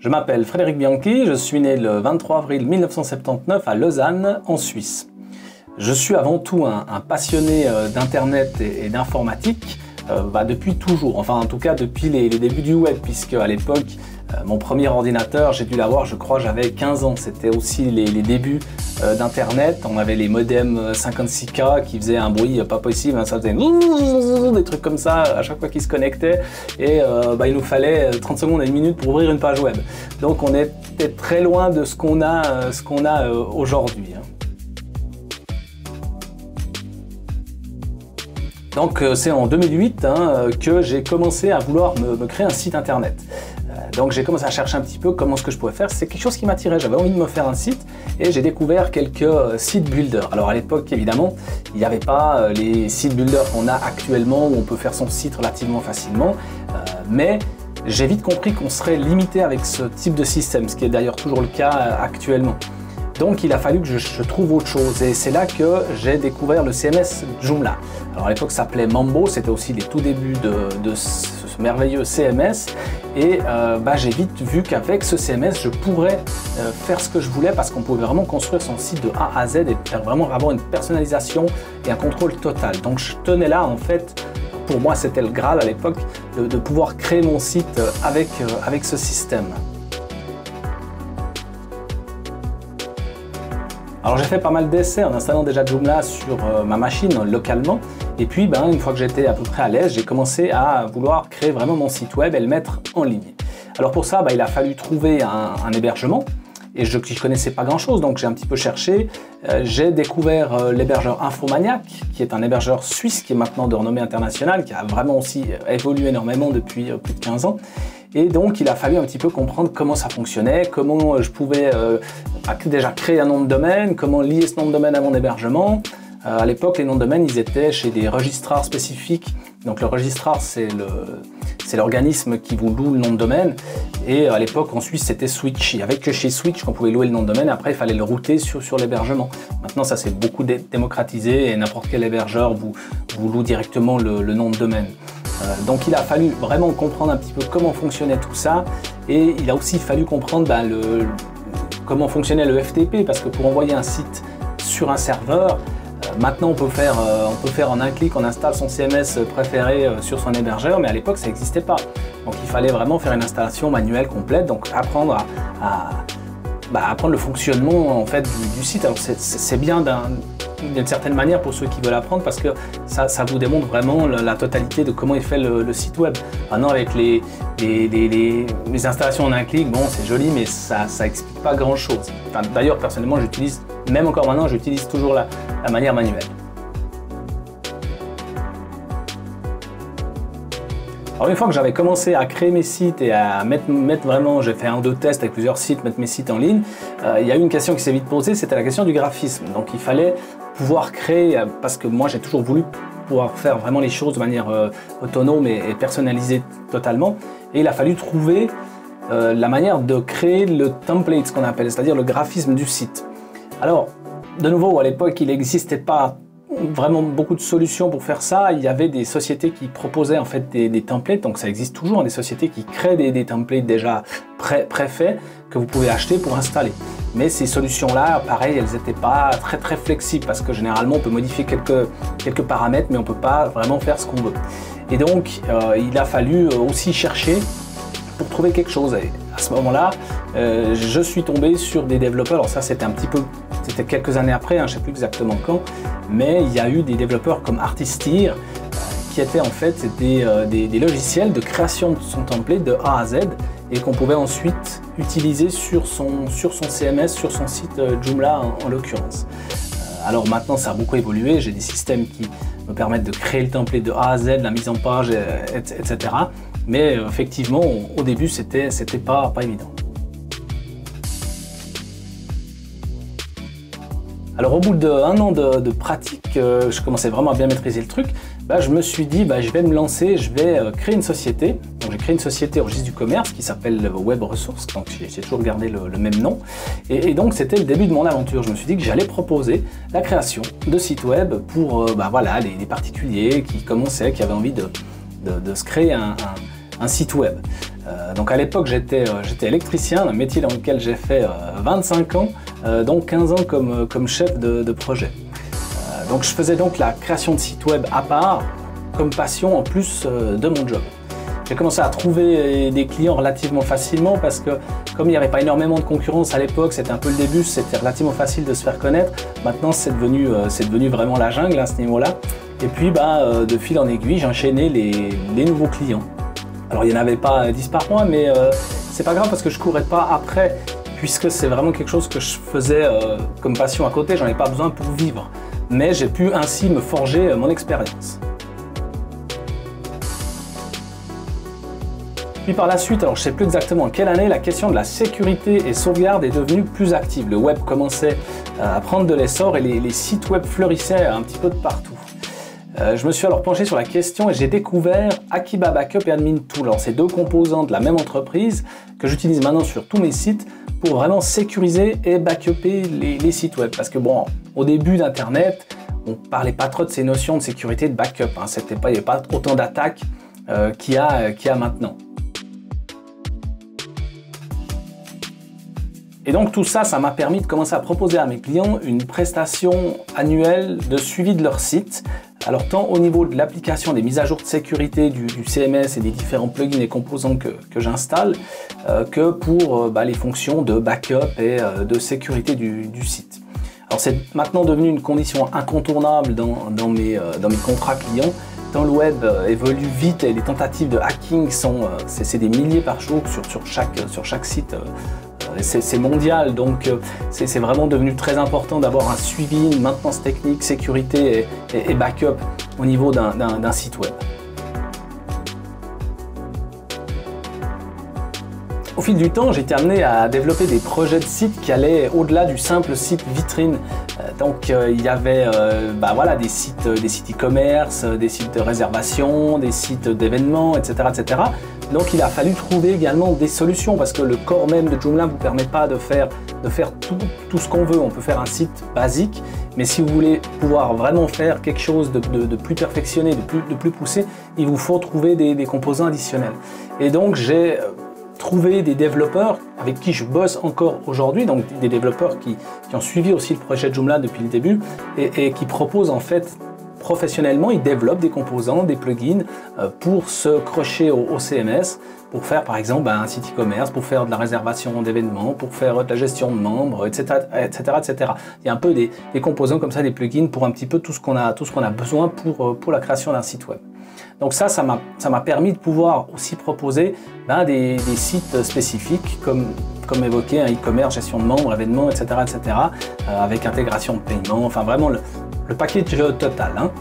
Je m'appelle Frédéric Bianchi, je suis né le 23 avril 1979 à Lausanne, en Suisse. Je suis avant tout un passionné d'Internet et d'informatique depuis toujours, enfin en tout cas depuis les débuts du web, puisque à l'époque, mon premier ordinateur, j'ai dû l'avoir, je crois, j'avais 15 ans. C'était aussi les débuts d'Internet. On avait les modems 56K qui faisaient un bruit pas possible, hein, ça faisait des trucs comme ça à chaque fois qu'ils se connectaient. Et il nous fallait 30 secondes à 1 minute pour ouvrir une page web. Donc on était très loin de ce qu'on a aujourd'hui. Donc c'est en 2008 que j'ai commencé à vouloir me créer un site internet. Donc j'ai commencé à chercher un petit peu comment ce que je pouvais faire. C'est quelque chose qui m'attirait, j'avais envie de me faire un site et j'ai découvert quelques sites builders. Alors à l'époque évidemment, il n'y avait pas les sites builders qu'on a actuellement où on peut faire son site relativement facilement, mais j'ai vite compris qu'on serait limité avec ce type de système, ce qui est d'ailleurs toujours le cas actuellement. Donc il a fallu que je trouve autre chose et c'est là que j'ai découvert le CMS Joomla. Alors à l'époque ça s'appelait Mambo, c'était aussi les tout débuts de ce merveilleux CMS et j'ai vite vu qu'avec ce CMS je pourrais faire ce que je voulais parce qu'on pouvait vraiment construire son site de A à Z et vraiment avoir une personnalisation et un contrôle total. Donc je tenais là en fait, pour moi c'était le Graal à l'époque de pouvoir créer mon site avec ce système. Alors j'ai fait pas mal d'essais en installant déjà Joomla sur ma machine localement et puis une fois que j'étais à peu près à l'aise, j'ai commencé à vouloir créer vraiment mon site web et le mettre en ligne. Alors pour ça, il a fallu trouver un hébergement et je ne connaissais pas grand chose, donc j'ai un petit peu cherché. J'ai découvert l'hébergeur Infomaniac, qui est un hébergeur suisse qui est maintenant de renommée internationale, qui a vraiment aussi évolué énormément depuis plus de 15 ans. Et donc il a fallu un petit peu comprendre comment ça fonctionnait, comment je pouvais déjà créer un nom de domaine, comment lier ce nom de domaine à mon hébergement. À l'époque, les noms de domaine, ils étaient chez des registrars spécifiques. Donc le registrar, c'est l'organisme qui vous loue le nom de domaine. Et à l'époque, en Suisse, c'était Switch. Il n'y avait que chez Switch qu'on pouvait louer le nom de domaine. Après, il fallait le router sur l'hébergement. Maintenant, ça s'est beaucoup démocratisé et n'importe quel hébergeur vous loue directement le nom de domaine. Donc il a fallu vraiment comprendre un petit peu comment fonctionnait tout ça. Et il a aussi fallu comprendre comment fonctionnait le FTP, parce que pour envoyer un site sur un serveur, maintenant on peut faire en un clic, on installe son CMS préféré sur son hébergeur, mais à l'époque ça n'existait pas. Donc il fallait vraiment faire une installation manuelle complète, donc apprendre apprendre le fonctionnement en fait du site. Alors c'est bien d'une certaine manière pour ceux qui veulent apprendre, parce que ça vous démontre vraiment la totalité de comment est fait le site web. Maintenant avec les installations en un clic, bon c'est joli, mais ça explique pas grand chose. Enfin, d'ailleurs personnellement même encore maintenant j'utilise toujours la manière manuelle. Alors une fois que j'avais commencé à créer mes sites et à mettre vraiment, j'ai fait 1 ou 2 tests avec plusieurs sites, mettre mes sites en ligne, il y a eu une question qui s'est vite posée, c'était la question du graphisme. Donc il fallait pouvoir créer, parce que moi j'ai toujours voulu pouvoir faire vraiment les choses de manière autonome et personnalisée totalement, et il a fallu trouver la manière de créer le template, ce qu'on appelle, c'est-à-dire le graphisme du site. Alors de nouveau, à l'époque il n'existait pas vraiment beaucoup de solutions pour faire ça. Il y avait des sociétés qui proposaient en fait des templates, donc ça existe toujours, des sociétés qui créent des templates déjà préfaits que vous pouvez acheter pour installer. Mais ces solutions-là, pareil, elles n'étaient pas très flexibles, parce que généralement on peut modifier quelques paramètres, mais on ne peut pas vraiment faire ce qu'on veut. Et donc il a fallu aussi chercher pour trouver quelque chose. Et à ce moment-là, je suis tombé sur des développeurs. Alors ça, c'était quelques années après, je ne sais plus exactement quand, mais il y a eu des développeurs comme Artisteer qui étaient en fait des logiciels de création de son template de A à Z et qu'on pouvait ensuite utiliser sur son CMS, sur son site Joomla en l'occurrence. Alors maintenant, ça a beaucoup évolué. J'ai des systèmes qui me permettent de créer le template de A à Z, la mise en page, etc. Mais effectivement, au début, c'était pas évident. Alors au bout d'1 an de pratique, je commençais vraiment à bien maîtriser le truc. Je me suis dit, je vais me lancer, je vais créer une société. Donc j'ai créé une société au registre du commerce qui s'appelle Web Resources, donc j'ai toujours gardé le même nom. Et donc c'était le début de mon aventure. Je me suis dit que j'allais proposer la création de sites web pour les particuliers qui commençaient, qui avaient envie de se créer un site web. Donc à l'époque, j'étais électricien, un métier dans lequel j'ai fait 25 ans, donc 15 ans comme chef de projet. Donc je faisais donc la création de sites web à part, comme passion en plus de mon job. J'ai commencé à trouver des clients relativement facilement parce que comme il n'y avait pas énormément de concurrence à l'époque, c'était un peu le début, c'était relativement facile de se faire connaître. Maintenant c'est devenu vraiment la jungle à ce niveau-là. Et puis de fil en aiguille, j'enchaînais les nouveaux clients. Alors il n'y en avait pas 10 par mois, mais c'est pas grave parce que je courais pas après, puisque c'est vraiment quelque chose que je faisais comme passion à côté, j'en ai pas besoin pour vivre. Mais j'ai pu ainsi me forger mon expérience. Puis par la suite, alors je ne sais plus exactement en quelle année, la question de la sécurité et sauvegarde est devenue plus active. Le web commençait à prendre de l'essor et les sites web fleurissaient un petit peu de partout. Je me suis alors penché sur la question et j'ai découvert Akiba Backup et AdminTool. Alors, c'est deux composants de la même entreprise que j'utilise maintenant sur tous mes sites pour vraiment sécuriser et backuper les sites web. Parce que bon, au début d'Internet, on ne parlait pas trop de ces notions de sécurité de backup. Hein. Il n'y avait pas autant d'attaques qu'il y a maintenant. Et donc tout ça, ça m'a permis de commencer à proposer à mes clients une prestation annuelle de suivi de leur site. Alors tant au niveau de l'application des mises à jour de sécurité du CMS et des différents plugins et composants que j'installe, que pour les fonctions de backup et de sécurité du site. Alors c'est maintenant devenu une condition incontournable dans mes contrats clients. Tant le web évolue vite et les tentatives de hacking c'est des milliers par jour sur chaque site. C'est mondial, donc c'est vraiment devenu très important d'avoir un suivi, une maintenance technique, sécurité et backup au niveau d'un site web. Au fil du temps, j'ai été amené à développer des projets de sites qui allaient au-delà du simple site vitrine. Donc il y avait des sites e-commerce, des sites de réservation, des sites d'événements, etc., etc. Donc il a fallu trouver également des solutions parce que le corps même de Joomla ne vous permet pas de faire tout ce qu'on veut. On peut faire un site basique, mais si vous voulez pouvoir vraiment faire quelque chose de plus perfectionné, de plus poussé, il vous faut trouver des composants additionnels. Et donc j'ai trouvé des développeurs avec qui je bosse encore aujourd'hui, donc des développeurs qui ont suivi aussi le projet Joomla depuis le début et qui proposent en fait professionnellement, ils développent des composants, des plugins pour se crocher au CMS, pour faire par exemple un site e-commerce, pour faire de la réservation d'événements, pour faire de la gestion de membres, etc., etc., etc. Il y a un peu des composants comme ça, des plugins pour un petit peu tout ce qu'on a besoin pour la création d'un site web. Donc ça m'a permis de pouvoir aussi proposer des sites spécifiques comme évoqué, un e-commerce, gestion de membres, événements, etc., etc., avec intégration de paiement, enfin vraiment le package total. Hein.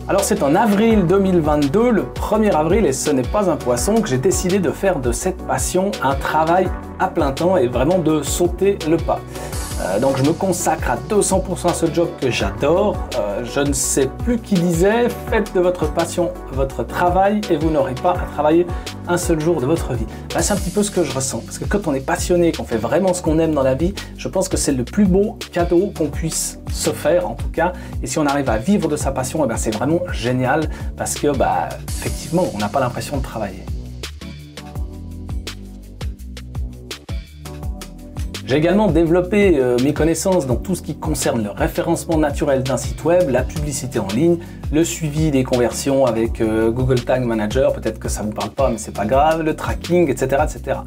Alors c'est en avril 2022, le 1er avril, et ce n'est pas un poisson, que j'ai décidé de faire de cette passion un travail à plein temps et vraiment de sauter le pas. Donc je me consacre à 200% à ce job que j'adore. Je ne sais plus qui disait, faites de votre passion votre travail et vous n'aurez pas à travailler un seul jour de votre vie. C'est un petit peu ce que je ressens, parce que quand on est passionné, qu'on fait vraiment ce qu'on aime dans la vie, je pense que c'est le plus beau cadeau qu'on puisse se faire en tout cas. Et si on arrive à vivre de sa passion, c'est vraiment génial, parce que effectivement, on n'a pas l'impression de travailler. J'ai également développé mes connaissances dans tout ce qui concerne le référencement naturel d'un site web, la publicité en ligne, le suivi des conversions avec Google Tag Manager, peut-être que ça ne vous parle pas mais c'est pas grave, le tracking, etc. etc.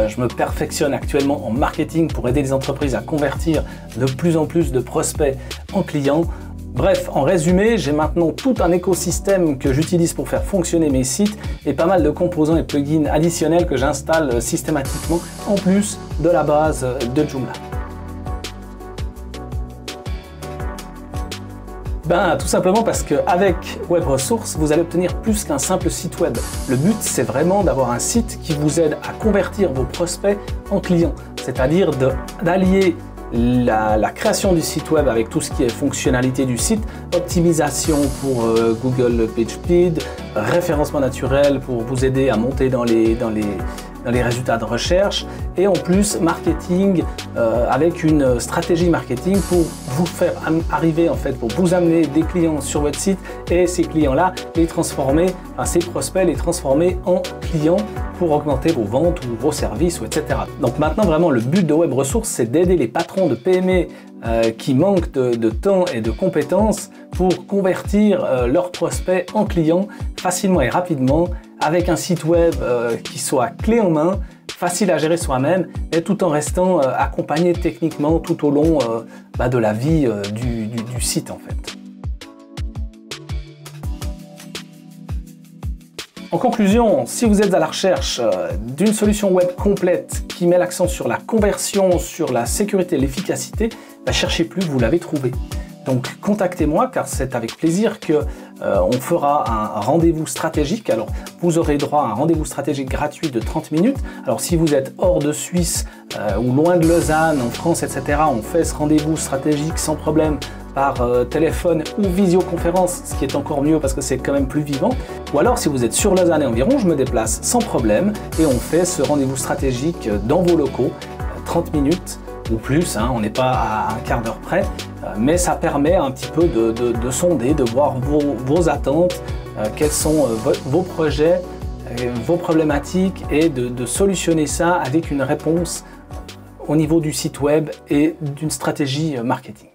Je me perfectionne actuellement en marketing pour aider les entreprises à convertir de plus en plus de prospects en clients. Bref, en résumé, j'ai maintenant tout un écosystème que j'utilise pour faire fonctionner mes sites et pas mal de composants et plugins additionnels que j'installe systématiquement en plus de la base de Joomla. Tout simplement parce qu'avec Web Resources, vous allez obtenir plus qu'un simple site web. Le but, c'est vraiment d'avoir un site qui vous aide à convertir vos prospects en clients, c'est-à-dire d'allier la création du site web avec tout ce qui est fonctionnalité du site, optimisation pour Google PageSpeed, référencement naturel pour vous aider à monter dans les les résultats de recherche et en plus marketing avec une stratégie marketing pour vous faire arriver en fait, pour vous amener des clients sur votre site et ces clients-là les transformer, enfin ces prospects les transformer en clients pour augmenter vos ventes ou vos services, etc. Donc maintenant vraiment le but de Web Ressources, c'est d'aider les patrons de PME qui manquent de temps et de compétences pour convertir leurs prospects en clients facilement et rapidement avec un site web qui soit clé en main, facile à gérer soi-même et tout en restant accompagné techniquement tout au long de la vie du site en fait. En conclusion, si vous êtes à la recherche d'une solution web complète qui met l'accent sur la conversion, sur la sécurité et l'efficacité, cherchez plus, vous l'avez trouvé. Donc contactez-moi car c'est avec plaisir qu'on fera un rendez-vous stratégique. Alors vous aurez droit à un rendez-vous stratégique gratuit de 30 minutes. Alors si vous êtes hors de Suisse ou loin de Lausanne, en France, etc., on fait ce rendez-vous stratégique sans problème par téléphone ou visioconférence, ce qui est encore mieux parce que c'est quand même plus vivant. Ou alors si vous êtes sur Lausanne et environ, je me déplace sans problème et on fait ce rendez-vous stratégique dans vos locaux, 30 minutes ou plus, hein, on n'est pas à un quart d'heure près, mais ça permet un petit peu de sonder, de voir vos attentes, quels sont vos projets, vos problématiques et de solutionner ça avec une réponse au niveau du site web et d'une stratégie marketing.